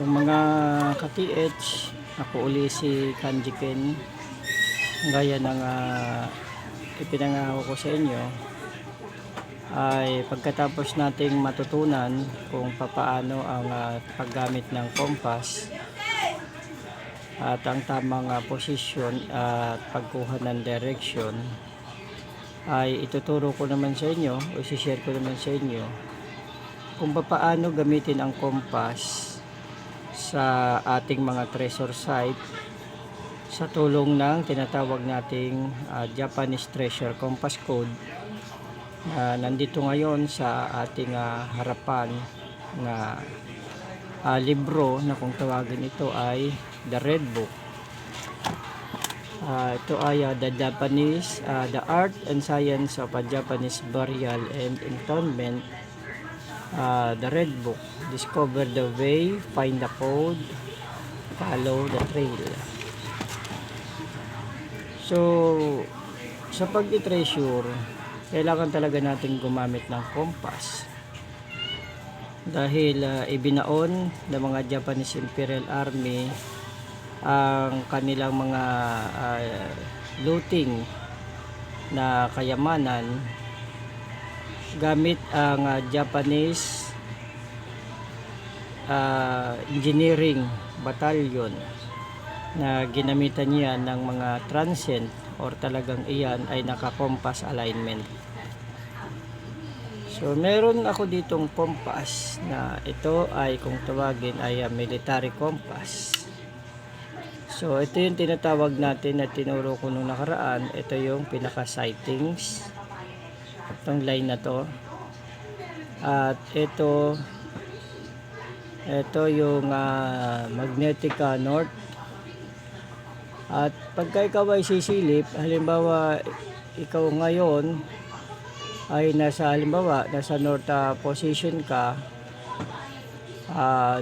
So mga ka-TH, ako uli si Kanji Ken. Gaya ng ipinangako ko sa inyo, ay pagkatapos nating matutunan kung papaano ang paggamit ng compass at ang tamang posisyon at pagkuha ng direction, ay ituturo ko naman sa inyo o isi-share ko naman sa inyo kung papaano gamitin ang compass sa ating mga treasure site sa tulong ng tinatawag nating Japanese Treasure Compass Code na nandito ngayon sa ating harapan na libro na kung tawagin ito ay The Red Book. Ito ay The Art and Science of Japanese Burial and Entombment. The Red Book. Discover the way, find the code, follow the trail. So, sa pag-treasure, kailangan talaga natin gumamit ng compass. Dahil ibinaon ng mga Japanese Imperial Army ang kanilang mga looting na kayamanan gamit ang Japanese engineering battalion na ginamitan niya ng mga transient or talagang iyan ay naka-compass alignment. So meron ako ditong compass na ito ay kung tawagin ay military compass. So ito yung tinatawag natin na tinuro ko nung nakaraan. Ito yung pinaka sightings, itong line na to, at ito yung magnetic north. At pagka ikaw ay sisilip, halimbawa ikaw ngayon ay nasa north position ka,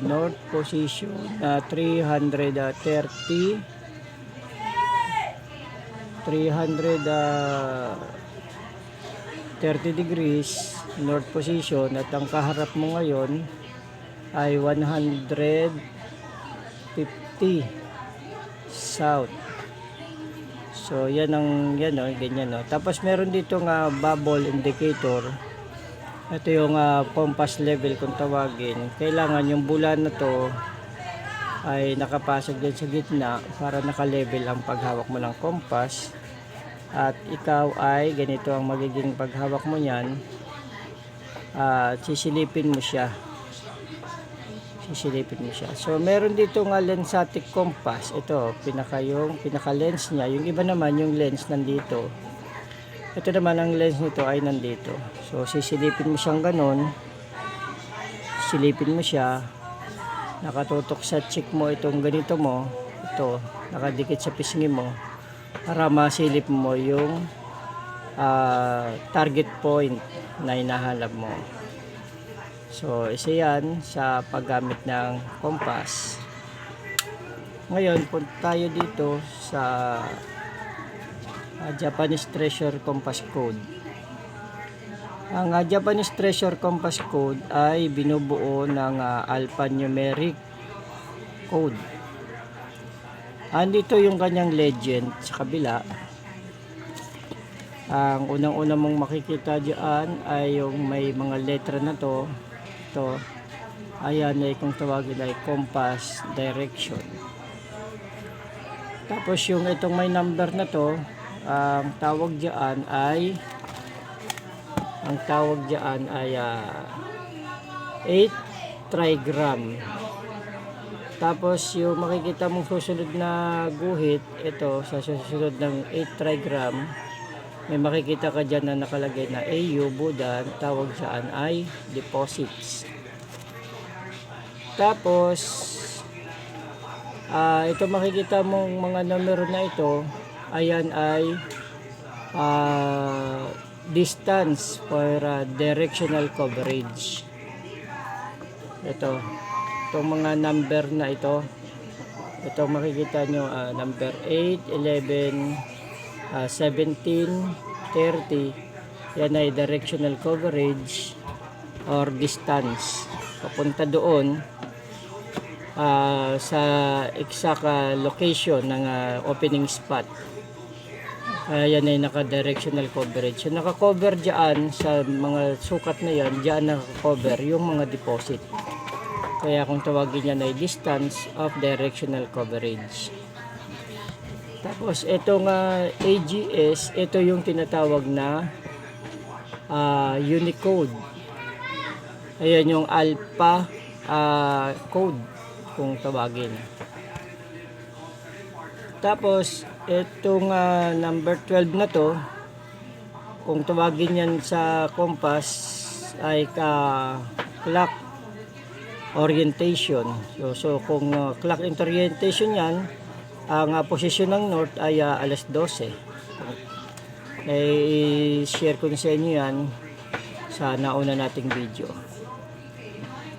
north position 330 degrees north position, at ang kaharap mo ngayon ay 150 south. So yan ganyan no. Tapos meron dito nga bubble indicator. Ito yung compass level kung tawagin. Kailangan yung bulan na to ay nakapasok din sa gitna para naka-level ang paghawak mo ng compass. At ikaw ay ganito ang magiging paghawak mo niyan. Sisilipin mo siya. So meron dito nga lensatic compass. Ito pinaka lens niya. Yung iba naman yung lens nandito. Ito naman ang lens nito ay nandito. So sisilipin mo siyang ganon. Silipin mo siya. Nakatutok sa cheek mo itong ganito mo. Ito nakadikit sa pisngi mo para masilip mo yung target point na hinahanap mo. So, isa yan sa paggamit ng compass. Ngayon, punta tayo dito sa Japanese Treasure Compass Code. Ang Japanese Treasure Compass Code ay binubuo ng alphanumeric code. Andito yung kanyang legend sa kabila. Ang unang-una mong makikita diyan ay yung may mga letra na to. Ito, ayan ay kung tawagin ay compass direction. Tapos yung itong may number na to, ang tawag diyan ay 8 trigram. Tapos yung makikita mong susunod na guhit, ito sa susunod ng 8 trigram, may makikita ka dyan na nakalagay na AU Buddha. Tawag dyan ay deposits. Tapos ito makikita mong mga numero na ito, ayan ay distance for directional coverage. Itong mga number na ito makikita nyo, number 8, 11, 17, 30, yan ay directional coverage or distance papunta doon sa exact location ng opening spot. Yan ay naka-directional coverage. So, naka-cover dyan sa mga sukat na yan, dyan naka-cover yung mga deposit. Kaya kung tawagin yan ay distance of directional coverage. Tapos itong AGS, ito yung tinatawag na Unicode. Ayan yung alpha code kung tawagin. Tapos itong number 12 na to, kung tawagin yan sa compass ay clock orientation. So kung clock orientation yan, ang posisyon ng north ay alas 12. Share ko na sa inyo yan sa nauna nating video.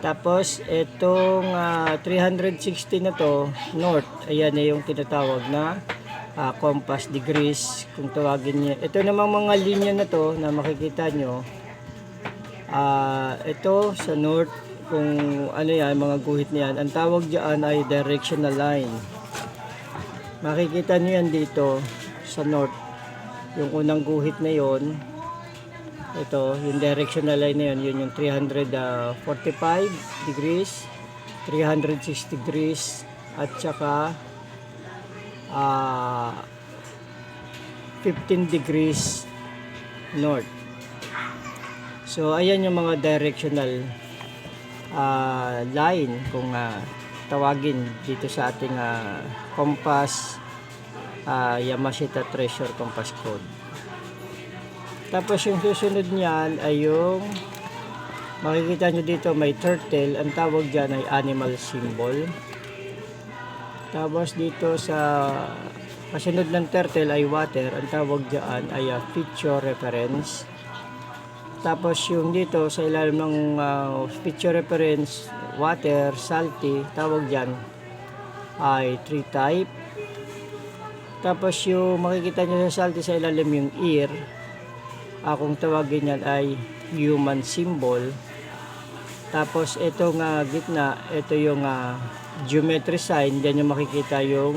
Tapos itong 360 na to, north, ayan na yung tinatawag na compass degrees kung tawagin niya. Ito namang mga linya na to na makikita nyo, ito sa north, kung ano yan, mga guhit niyan, ang tawag dyan ay directional line. Makikita nyo yan dito sa north, yung unang guhit na yon. Ito, yung directional line na yun, yun yung 345 degrees, 306 degrees, at saka 15 degrees north. So, ayan yung mga directional line kung tawagin dito sa ating compass, Yamashita Treasure Compass Code. Tapos yung susunod niyan ay yung makikita nyo dito may turtle, ang tawag dyan ay animal symbol. Tapos dito sa kasunod ng turtle ay water, ang tawag dyan ay feature reference. Tapos yung dito sa ilalim ng feature reference, water, salty, tawag dyan ay tree type. Tapos yung makikita nyo sa salty sa ilalim yung ear, kung tawagin yan ay human symbol. Tapos itong gitna, ito yung geometry sign. Diyan yung makikita yung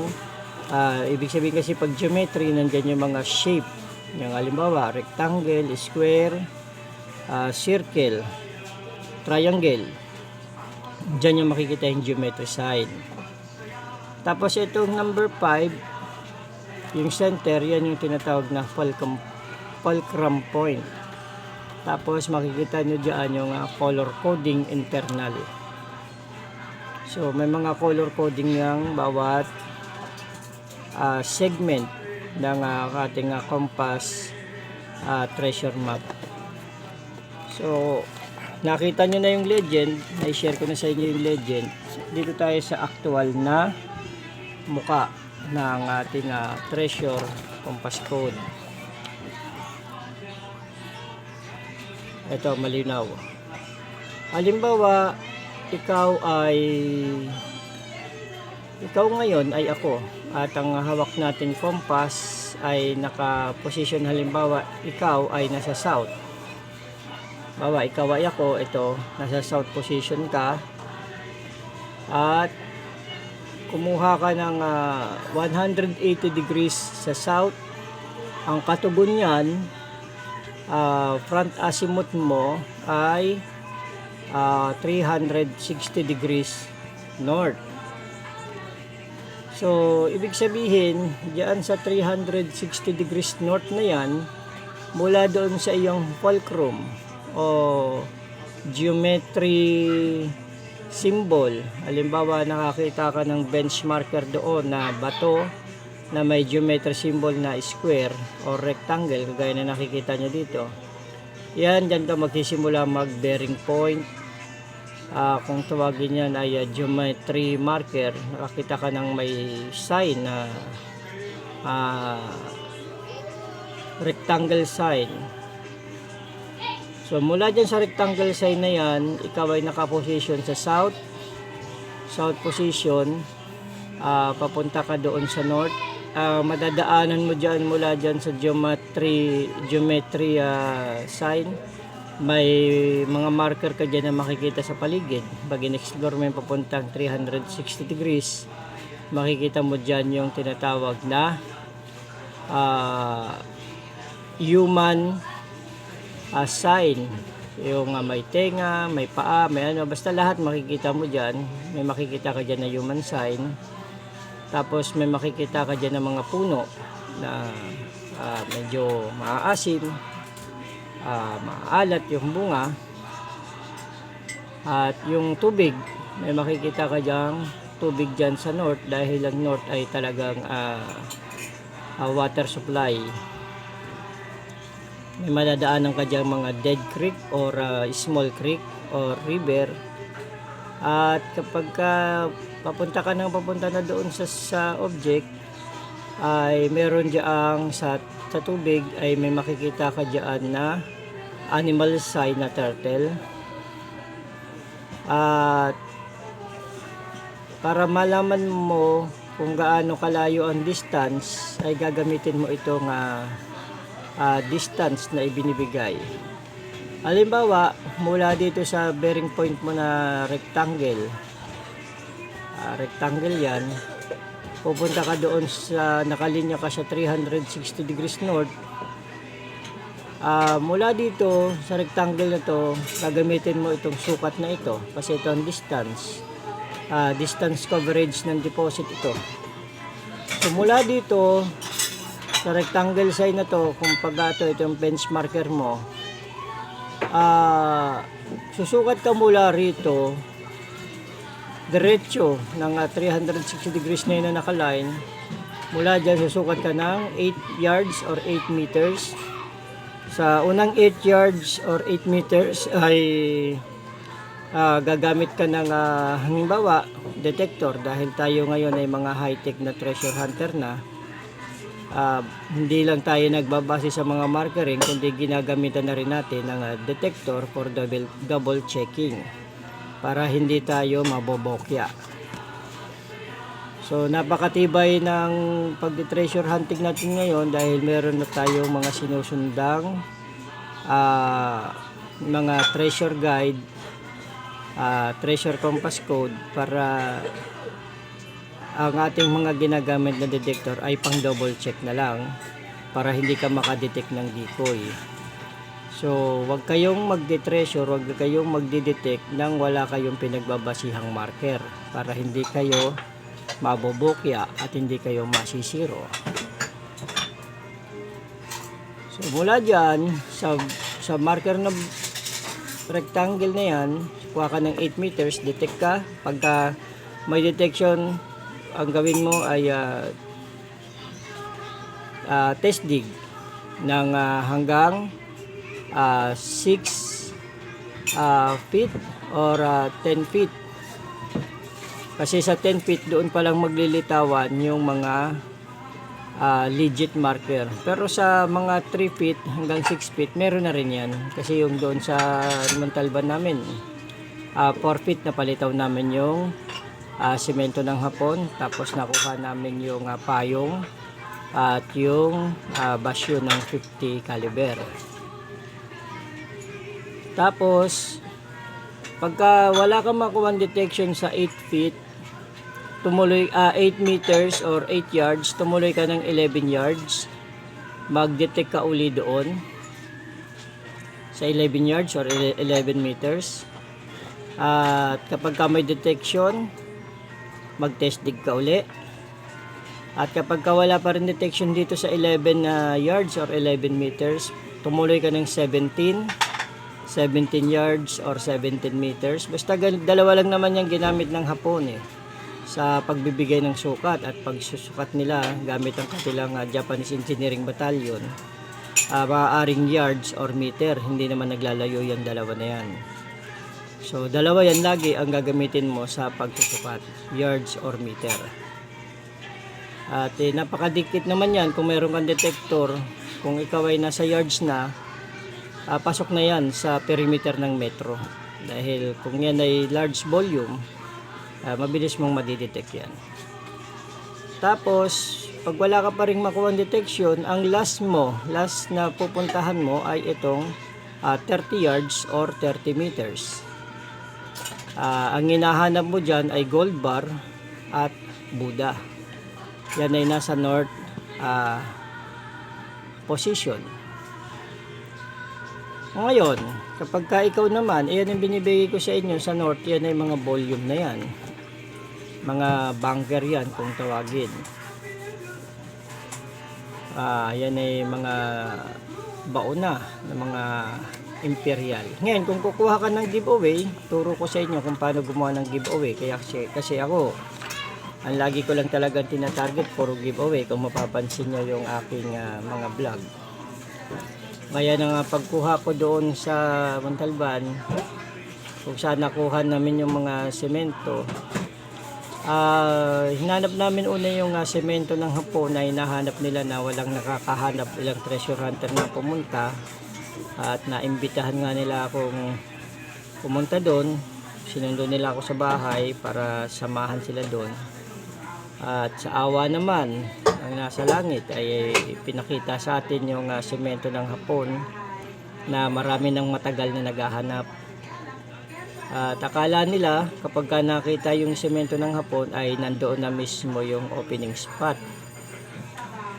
ibig sabihin kasi pag geometry, nandyan yung mga shape. Yung halimbawa, rectangle, square, circle, triangle. Diyan yung makikita yung geometry sign. Tapos itong number 5, yung center, yan yung tinatawag na fulcrum point. Tapos makikita nyo dyan yung color coding internal. So may mga color coding ng bawat segment ng ating compass treasure map. So nakita nyo na yung legend, na-share ko na sa inyo yung legend. Dito tayo sa actual na muka ng ating treasure compass code. Ito, malinaw. Halimbawa, ikaw ngayon ay ako, at ang hawak nating compass ay naka-position. Halimbawa, ikaw ay nasa south. Bawa, ikaw ay ako, ito, nasa south position ka, at kumuha ka ng 180 degrees sa south. Ang katugon niyan, front azimuth mo ay 360 degrees north. So, ibig sabihin, diyan sa 360 degrees north na yan, mula doon sa iyong fulcrum o geometry symbol. Halimbawa, nakakita ka ng benchmarker doon na bato na may geometry symbol na square o rectangle, kagaya na nakikita nyo dito. Yan, dyan ka magsisimula mag-bearing point. Kung tawagin yan ay geometry marker, nakakita ka ng may sign na rectangle sign. So mula dyan sa rectangle sign na yan, ikaw ay nakaposition sa south position, papunta ka doon sa north. Madadaanan mo dyan mula dyan sa geometry sign, may mga marker ka dyan na makikita sa paligid. Pag in-explore mo yung papuntang 360 degrees, makikita mo dyan yung tinatawag na human sign. Yung may tenga, may paa, may ano, basta lahat makikita mo dyan. May makikita ka dyan na human sign. Tapos may makikita ka dyan ng mga puno na medyo maaasim, maalat yung bunga. At yung tubig, may makikita ka dyan tubig dyan sa north, dahil ang north ay talagang water supply. May madadaanan ka dyan mga dead creek or small creek or river. At kapag papunta na doon sa object, ay meron dyan sa tubig ay may makikita ka dyan na animal sign na turtle. At para malaman mo kung gaano kalayo ang distance, ay gagamitin mo itong distance na ibinibigay. Halimbawa, mula dito sa bearing point mo na rectangle, rectangle yan, pupunta ka doon sa nakalinya ka sa 360 degrees north. Mula dito sa rectangle na to, gagamitin mo itong sukat na ito kasi ito ang distance. Distance coverage ng deposit ito. So mula dito sa rectangle side na to, kung ito yung bench marker mo, susukat ka mula rito diretso ng 360 degrees na yun na nakaline. Mula dyan susukat ka ng 8 yards or 8 meters. Sa unang 8 yards or 8 meters ay gagamit ka ng halimbawa detector, dahil tayo ngayon ay mga high-tech na treasure hunter na. Hindi lang tayo nagbabase sa mga markering, kundi ginagamitan na rin natin ng detector for double checking para hindi tayo mabobokya. So napakatibay ng pag-treasure hunting natin ngayon, dahil meron na tayong mga sinusundang mga treasure guide, treasure compass code, para ang ating mga ginagamit na detector ay pang double check na lang, para hindi ka makadetect ng decoy. So wag kayong magde-treasure, wag kayong magde-detect nang wala kayong pinagbabasihang marker, para hindi kayo mabobokya at hindi kayo masisiro. So mula dyan sa marker na rectangle na yan, kuha ka ng 8 meters, detect ka. Pagka may detection, ang gawin mo ay test dig ng hanggang 6 feet or 10 feet. Kasi sa 10 feet doon pa lang maglilitawan yung mga legit marker. Pero sa mga 3 feet hanggang 6 feet meron na rin yan. Kasi yung doon sa Montalban namin 4 feet na palitaw namin yung semento ng hapon. Tapos nakuha namin yung payong at yung basyo ng 50 caliber. Tapos pagka wala kang makuha detection sa 8 feet, tumuloy 8 meters or 8 yards, tumuloy ka ng 11 yards, mag-detect ka uli doon sa 11 yards or 11 meters. At kapag ka may detection, mag-test dig ka uli. At kapag ka wala pa rin detection dito sa 11 yards or 11 meters, tumuloy ka ng 17 yards or 17 meters. Basta dalawa lang naman yung ginamit ng Hapon sa pagbibigay ng sukat at pagsusukat nila gamit ang kanilang Japanese Engineering Battalion. Maaaring yards or meter, hindi naman naglalayo yung dalawa na yan. So dalawa yan lagi ang gagamitin mo sa pagsusukat, yards or meter. At napakadikit naman yan kung meron kang detector. Kung ikaw ay nasa yards na, pasok na yan sa perimeter ng metro, dahil kung yan ay large volume, mabilis mong madidetect yan. Tapos pag wala ka pa ring makuha detection, ang last na pupuntahan mo ay itong 30 yards or 30 meters. Ang hinahanap mo dyan ay gold bar at Buddha. Yan ay nasa north position. Ngayon, kapag ka ikaw naman, yan ang binibigay ko sa inyo sa north, yan ay mga volume na yan. Mga bunker yan kung tawagin. Yan ay mga bauna ng mga imperial. Ngayon, kung kukuha ka ng giveaway, turo ko sa inyo kung paano gumawa ng giveaway. Kasi ako, ang lagi ko lang talagang tinatarget puro giveaway kung mapapansin nyo yung aking mga vlog. Kaya na nga pagkuha ko doon sa Montalban, kung saan nakuha namin yung mga semento, hinanap namin una yung semento ng Hapon na hinahanap nila na walang nakakahanap, ilang treasure hunter na pumunta, at naimbitahan nga nila akong pumunta doon. Sinundo nila ako sa bahay para samahan sila doon, at sa awa naman ang nasa langit ay pinakita sa atin yung semento ng Hapon na marami ng matagal na naghahanap. At akala nila kapag ka nakita yung semento ng Hapon ay nandoon na mismo yung opening spot.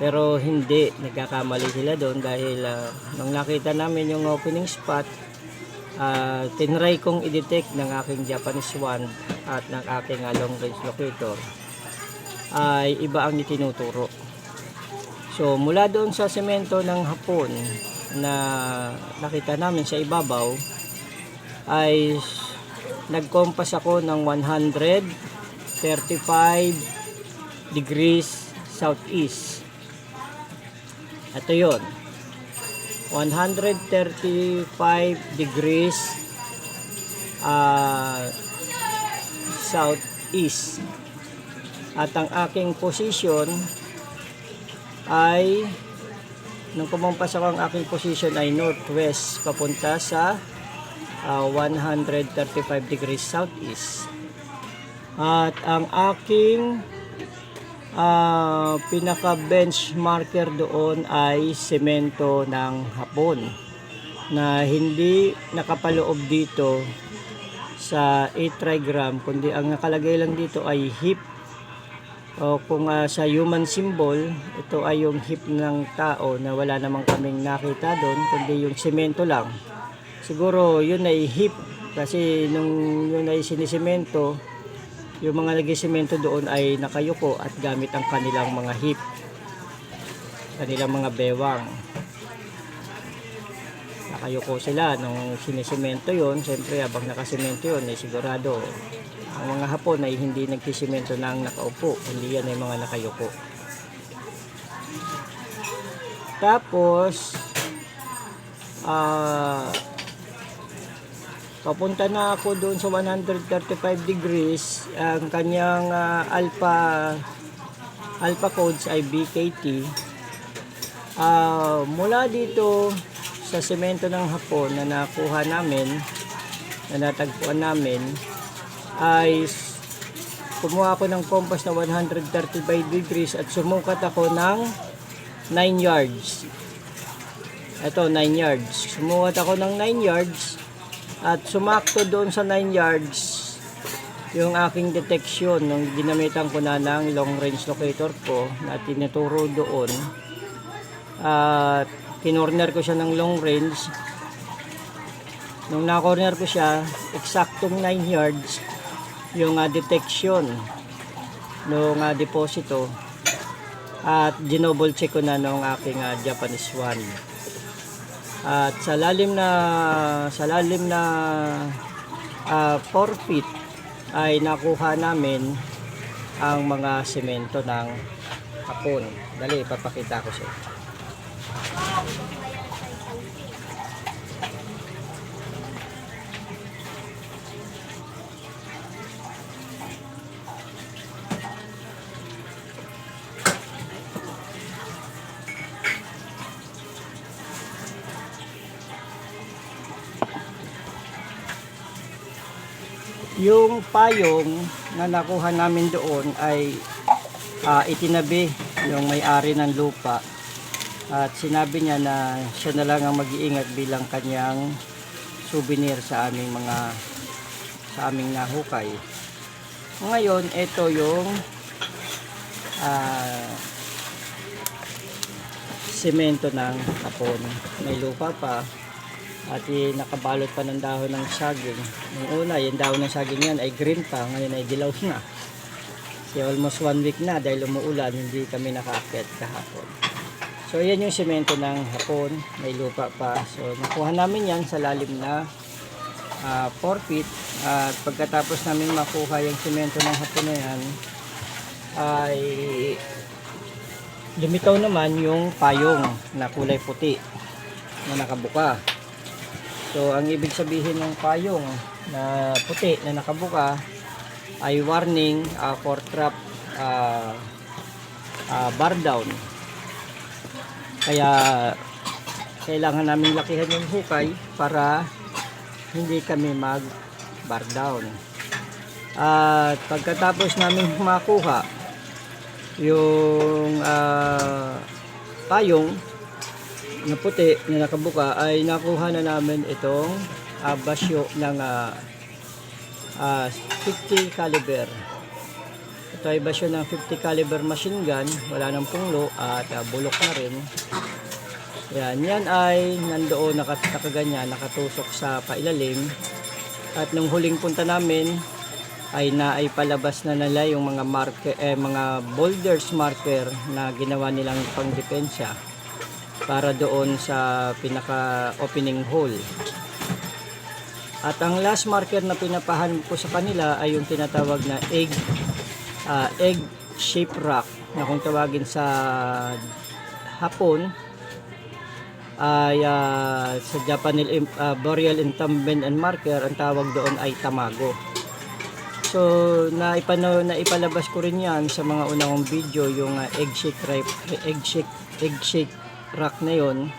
Pero hindi, nagkakamali sila doon dahil nung nakita namin yung opening spot, tinry kong i-detect ng aking Japanese wand at ng aking long range locator, ay iba ang itinuturo. So mula doon sa semento ng Hapon na nakita namin sa ibabaw, ay nagkompas ako ng 135 degrees southeast. Ito yun, 135 degrees southeast. At ang aking position ay, nung kumampas ako, ang aking position ay northwest papunta sa 135 degrees southeast. At ang aking pinaka benchmarker doon ay semento ng Hapon na hindi nakapaloob dito sa 8 trigram, kundi ang nakalagay lang dito ay hip, o kung sa human symbol, ito ay yung hip ng tao na wala namang kaming nakita doon kundi yung semento lang. Siguro yun ay hip kasi nung yun ay sinisemento, yung mga nag-semento doon ay nakayuko at gamit ang kanilang mga hip, kanilang mga bewang. Nakayuko sila nung sinisemento yon. Siyempre habang nakasemento yon ay sigurado ang mga Hapon ay hindi nagsisemento ng nakaupo, hindi yan ay mga nakayuko. Tapos papunta na ako doon sa 135 degrees. Ang kanyang alpha codes ay BKT. Mula dito sa semento ng Hapon na nakuha namin, na natagpuan namin, ay kumuha ako ng compass na 135 degrees at sumukat ako ng 9 yards. Ito, 9 yards. Sumukat ako ng 9 yards at sumakto doon sa 9 yards yung aking detection nung ginamitan ko na ng long range locator ko na tinuturo doon. At kinorner ko siya ng long range. Nung na-corner ko siya, eksaktong 9 yards yung detection nung deposito, at ginouble check ko na nung aking Japanese wand. At sa lalim na 4 feet ay nakuha namin ang mga semento ng Hapon. Dali, ipapakita ko sa inyo. Yung payong na nakuha namin doon ay itinabi yung may-ari ng lupa At sinabi niya na siya na lang ang mag-iingat bilang kanyang souvenir sa aming nahukay. Ngayon, ito yung semento ng hapon. May lupa pa at nakabalot pa ng dahon ng saging. Nung una, yung dahon ng saging yan ay green pa, ngayon ay dilaw na. Kasi almost 1 week na dahil umuulan, hindi kami nakaakyat kahapon. So yan yung semento ng hapon, may lupa pa. So nakuha namin yan sa lalim na 4 feet. At pagkatapos namin makuha yung semento ng hapon na yan, ay lumitaw naman yung payong na kulay puti na nakabuka. So ang ibig sabihin ng payong na puti na nakabuka ay warning for trap bar down. Kaya kailangan namin lakihan yung hukay para hindi kami mag bar down. At pagkatapos namin makuha yung payong na puti na nakabuka, ay nakuha na namin itong basyo ng 50 caliber. Ito ay basyo ng 50 caliber machine gun, wala nang punglo at bulok na rin. Yan ay nandoon nakaganyan, nakatusok sa pailalim. At nung huling punta namin ay naipalabas na nila yung mga marker, mga boulders marker na ginawa nilang pangdepensa para doon sa pinaka opening hole. At ang last marker na pinapahan ko sa kanila ay yung tinatawag na egg shape rock, na kung tawagin sa Hapon ay sa Japanese Boreal Incumbent and Marker, ang tawag doon ay tamago. So naipalabas ko rin yan sa mga unang video, yung egg shape rock na yon.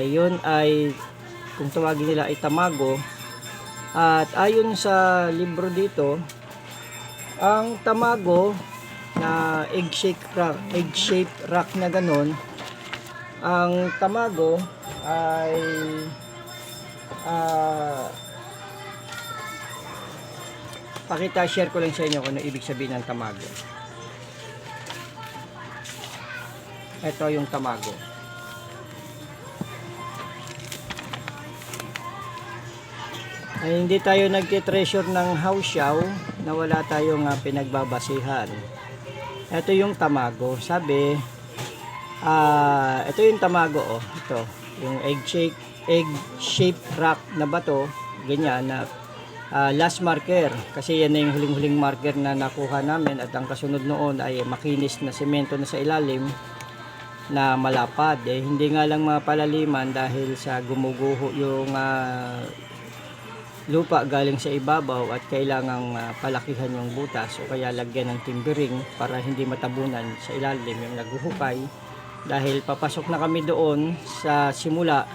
Yun ay kung tawagin nila ay tamago. At ayon sa libro dito, ang tamago na egg shape rock na ganon, ang tamago ay share ko lang sa inyo kung ano ibig sabihin ng tamago. Ito yung tamago. Ay, hindi tayo nagti-treasure ng hausyaw na wala tayong pinagbabasihan. Ito yung tamago. Sabi, ito yung tamago, oh. Ito, yung egg shape rock na bato, ganyan na last marker. Kasi yan na yung huling marker na nakuha namin, at ang kasunod noon ay makinis na semento na sa ilalim na malapad. Hindi nga lang mapalaliman dahil sa gumuguho yung lupa galing sa ibabaw at kailangang palakihan yung butas, o kaya lagyan ng timbering para hindi matabunan sa ilalim yung naghuhukay. Dahil papasok na kami doon sa simula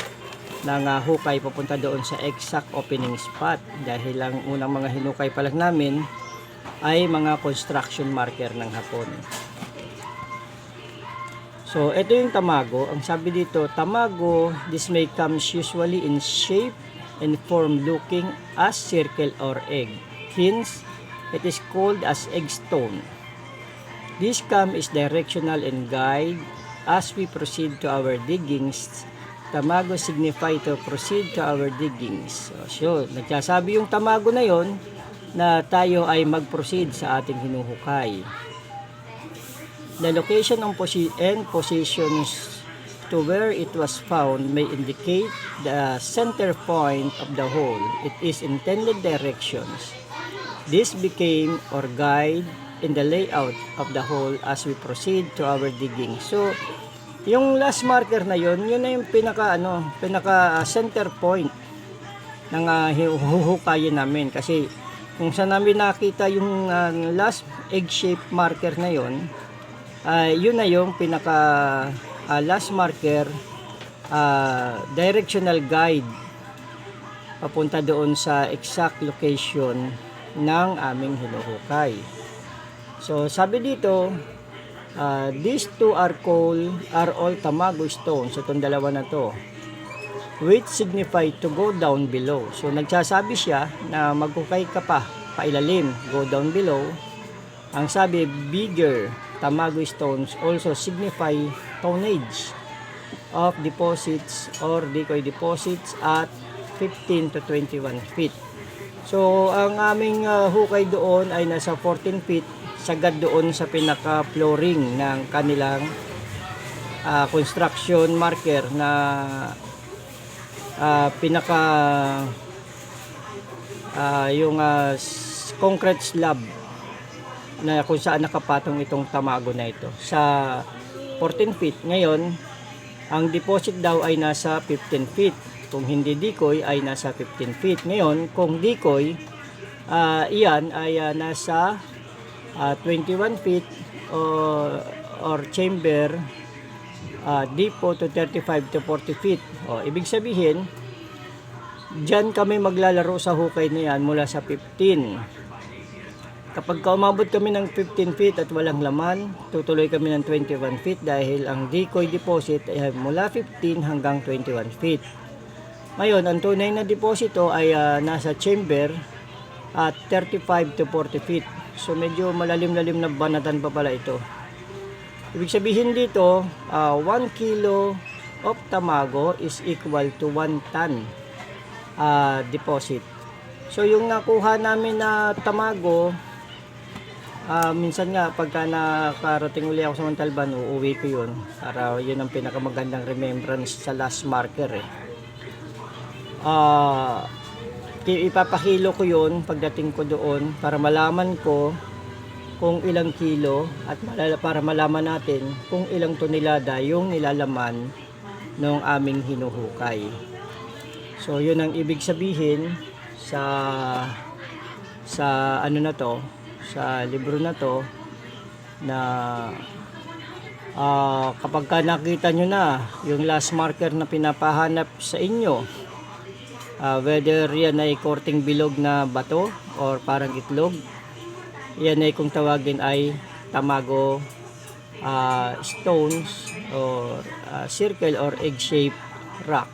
ng hukay papunta doon sa exact opening spot, dahil ang unang mga hinukay pa lang namin ay mga construction marker ng Hapon. So ito yung tamago. Ang sabi dito, tamago, this may comes usually in shape and form looking as circle or egg. Hence, it is called as egg stone. This come is directional and guide as we proceed to our diggings. Tamago signify to proceed to our diggings. So nagsasabi yung tamago na yon na tayo ay mag-proceed sa ating hinuhukay. The location and positions to where it was found may indicate the center point of the hole. It is intended directions. This became our guide in the layout of the hole as we proceed to our digging. So, yung last marker na yun na yung pinaka center point ng huhukayin namin. Kasi kung saan namin nakita yung last egg shape marker na yun, yun na yung pinaka last marker, directional guide papunta doon sa exact location ng aming hinuhukay. So sabi dito, These two are all tamago stones. So, itong dalawa na to, which signify to go down below. So, nagsasabi siya na maghukay ka pa, pailalim, go down below. Ang sabi, bigger tamago stones also signify tonnage of deposits or decoy deposits at 15 to 21 feet. So, ang aming hukay doon ay nasa 14 feet, sagad doon sa pinaka-flooring ng kanilang construction marker na yung concrete slab na kung saan nakapatong itong tamago na ito sa 14 feet. Ngayon, ang deposit daw ay nasa 15 feet. Kung hindi decoy ay nasa 15 feet. Ngayon, kung decoy, iyan ay nasa 21 feet or chamber deep po to 35 to 40 feet. Ibig sabihin, dyan kami maglalaro sa hukay na yan mula sa 15. Kapag umabot kami ng 15 feet at walang laman, tutuloy kami ng 21 feet dahil ang decoy deposit ay mula 15 hanggang 21 feet. Ngayon, ang tunay na deposito ay nasa chamber at 35 to 40 feet. So, medyo malalim-lalim na banatan pa pala ito. Ibig sabihin dito, 1 kilo of tamago is equal to 1 ton deposit. So, yung nakuha namin na tamago, minsan nga pagka nakarating uli ako sa Montalban, uuwi ko yun para yun ang pinakamagandang remembrance sa last marker ipapakilo ko yun pagdating ko doon para malaman ko kung ilang kilo at para malaman natin kung ilang tonelada yung nilalaman ng aming hinuhukay. So yun ang ibig sabihin sa ano na to, sa libro na to, na kapag ka nakita nyo na yung last marker na pinapahanap sa inyo, whether yan ay korting bilog na bato or parang itlog, yan ay kung tawagin ay tamago stones or circle or egg shape rock.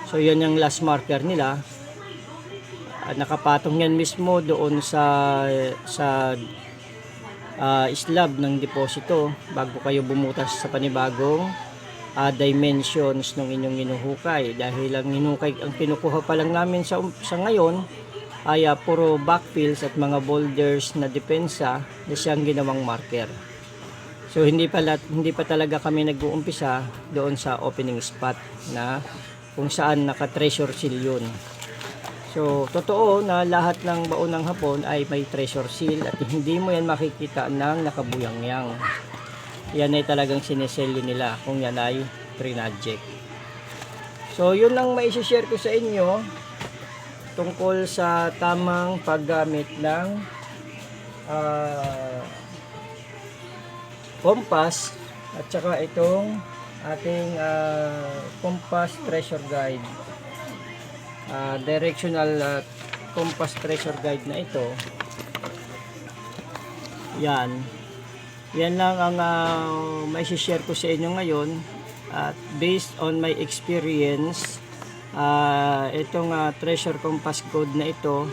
So yan yung last marker nila. Nakapatong yan mismo doon sa slab ng deposito bago kayo bumutas sa panibagong dimensions ng inyong inuhukay, dahil ang hinukay, ang pinukuha pa lang namin sa ngayon ay puro backfills at mga boulders na depensa na siyang ginawang marker. So hindi pa talaga kami nag-uumpisa doon sa opening spot na kung saan naka-treasure seal yun. So, totoo na lahat ng baon ng Hapon ay may treasure seal at hindi mo yan makikita ng nakabuyangyang. Yan ay talagang sineselyo nila kung yan ay trinadject. So, yun lang maisishare ko sa inyo tungkol sa tamang paggamit ng compass at saka itong ating compass treasure guide. Directional compass treasure guide na ito. Yan lang ang mai-share ko sa inyo ngayon at based on my experience, itong treasure compass code na ito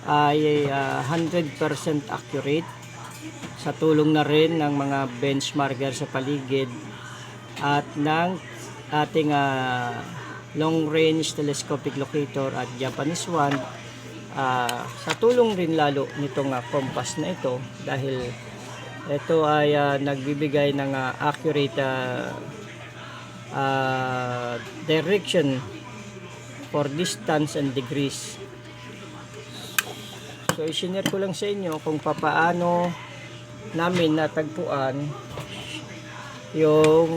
ay 100% accurate sa tulong na rin ng mga benchmarker sa paligid at ng ating long range telescopic locator at Japanese wand, sa tulong rin lalo nitong compass na ito, dahil ito ay nagbibigay ng accurate direction for distance and degrees. So i-share ko lang sa inyo kung papaano namin natagpuan yung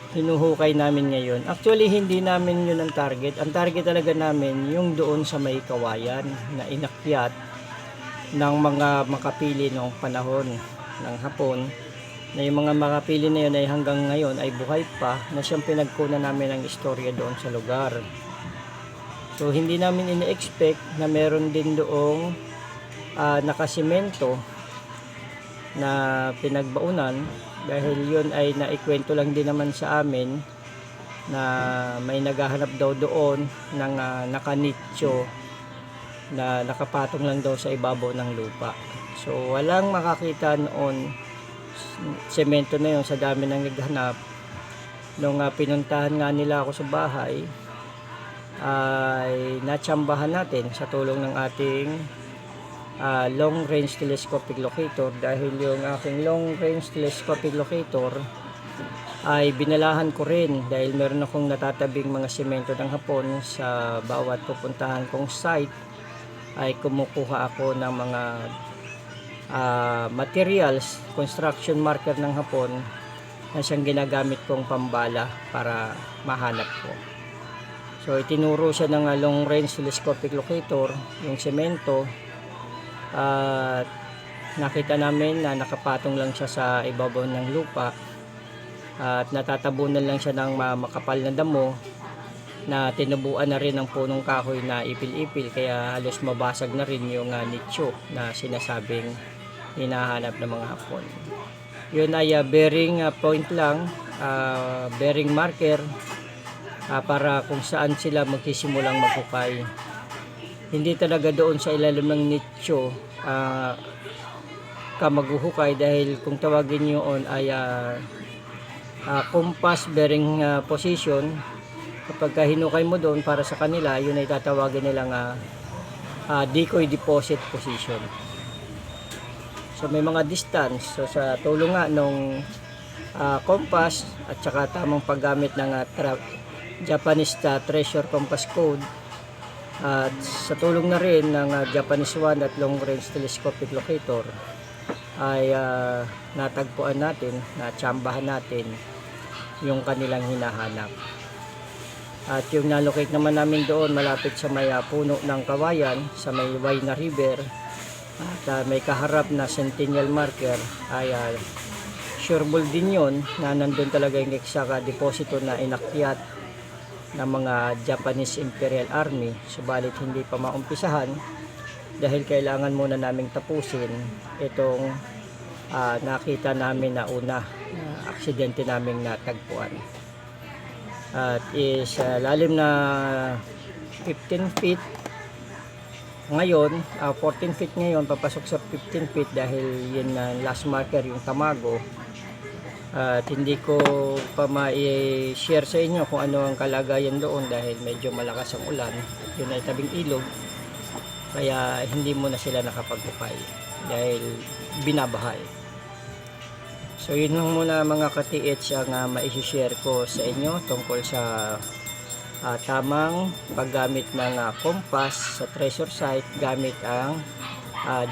hinuhukay namin ngayon. Actually, hindi namin yun ang target. Ang target talaga namin yung doon sa may kawayan na inakyat ng mga makapili noong panahon ng Hapon, na yung mga makapili na yun ay hanggang ngayon ay buhay pa, na siyang pinagkunan namin ng istorya doon sa lugar. So, hindi namin ini-expect na meron din doong nakasimento na pinagbaunan, dahil yun ay naikwento lang din naman sa amin na may naghahanap daw doon ng nakanitso na nakapatong lang daw sa ibabaw ng lupa. So walang makakita noon semento na yun sa dami ng naghanap. Nung pinuntahan nga nila ako sa bahay, ay natsambahan natin sa tulong ng ating long range telescopic locator, dahil yung aking long range telescopic locator ay binalahan ko rin dahil meron akong natatabing mga semento ng Hapon. Sa bawat pupuntahan kong site ay kumukuha ako ng mga materials, construction marker ng Hapon na siyang ginagamit kong pambala para mahanap ko. So itinuro siya ng long range telescopic locator yung semento, at nakita namin na nakapatong lang siya sa ibabaw ng lupa at natatabunan lang siya ng makapal na damo na tinubuan na rin ng punong kahoy na ipil-ipil, kaya halos mabasag na rin yung nicho na sinasabing hinahanap ng mga Hapon. Yun ay bearing point lang, bearing marker para kung saan sila magsisimulang maghukay. Hindi talaga doon sa ilalim ng nicho ka maghuhukay, dahil kung tawagin yun ay compass bearing position. Kapag hinukay mo doon, para sa kanila yun ay tatawagin nilang decoy deposit position. So may mga distance. So sa tulong nga nung compass at saka tamang paggamit ng Japanese treasure compass code, at sa tulong na rin ng Japanese 1 at long range telescopic locator, ay natagpuan natin, natsambahan natin yung kanilang hinahanap. At yung nalocate naman namin doon malapit sa may puno ng kawayan sa may Wayna River, at may kaharap na centennial marker, ay sureball din yun na nandun talaga yung eksaka deposito na inakyat ng mga Japanese Imperial Army. Subalit hindi pa maumpisahan dahil kailangan muna naming tapusin itong nakita namin na una na aksidente naming natagpuan. At is lalim na 15 feet ngayon, 14 feet ngayon, papasok sa 15 feet dahil yun na last marker, yung Tamago. At hindi ko pa ma-share sa inyo kung ano ang kalagayan doon dahil medyo malakas ang ulan. Yun ay tabing ilog, kaya hindi mo na sila nakapaghukay dahil binabahay. So yun lang muna mga ka-TH ang ma-share ko sa inyo tungkol sa tamang paggamit ng compass sa treasure site gamit ang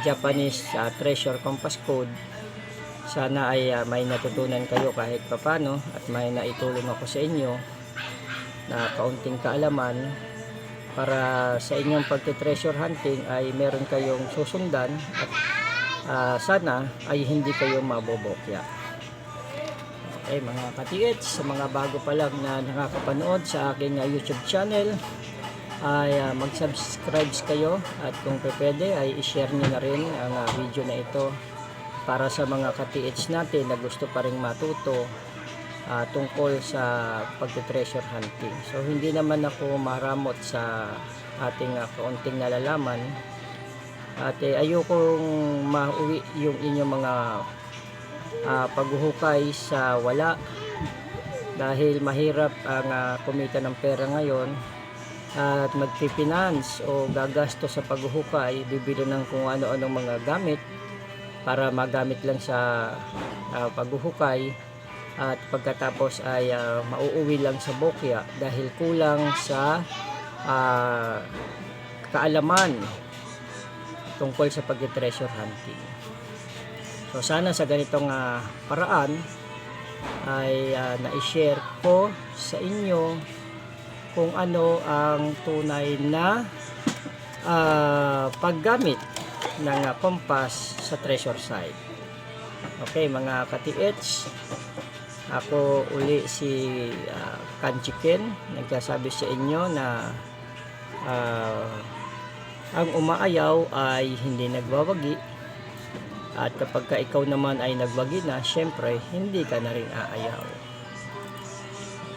Japanese treasure compass code. Sana ay may natutunan kayo kahit papano at may naitulong ako sa inyo na kaunting kaalaman para sa inyong pagte-treasure hunting ay meron kayong susundan at sana ay hindi kayo mabobokya. Okay mga ka-TH, sa mga bago pa lang na nakakapanood sa aking YouTube channel ay mag-subscribe kayo, at kung pwede ay i-share nyo na rin ang video na ito para sa mga ka-TH natin na gusto pa rin matuto tungkol sa pagte-treasure hunting. So hindi naman ako maramot sa ating kaunting nalalaman, at ayokong mauwi yung inyong mga paghuhukay sa wala, dahil mahirap ang kumita ng pera ngayon at magpipinance o gagasto sa paghuhukay, bibili ng kung ano-anong mga gamit para magamit lang sa paghuhukay, at pagkatapos ay mauuwi lang sa bokya dahil kulang sa kaalaman tungkol sa pag-treasure hunting. So sana sa ganitong paraan ay na-share ko sa inyo kung ano ang tunay na paggamit ng compass sa treasure site. Okay mga ka-TH, ako uli si Kanchiken, nagsasabi sa inyo na ang umaayaw ay hindi nagwawagi, At kapag ka ikaw naman ay nagwagi na, syempre, hindi ka na rin aayaw.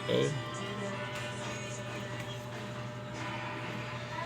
Okay?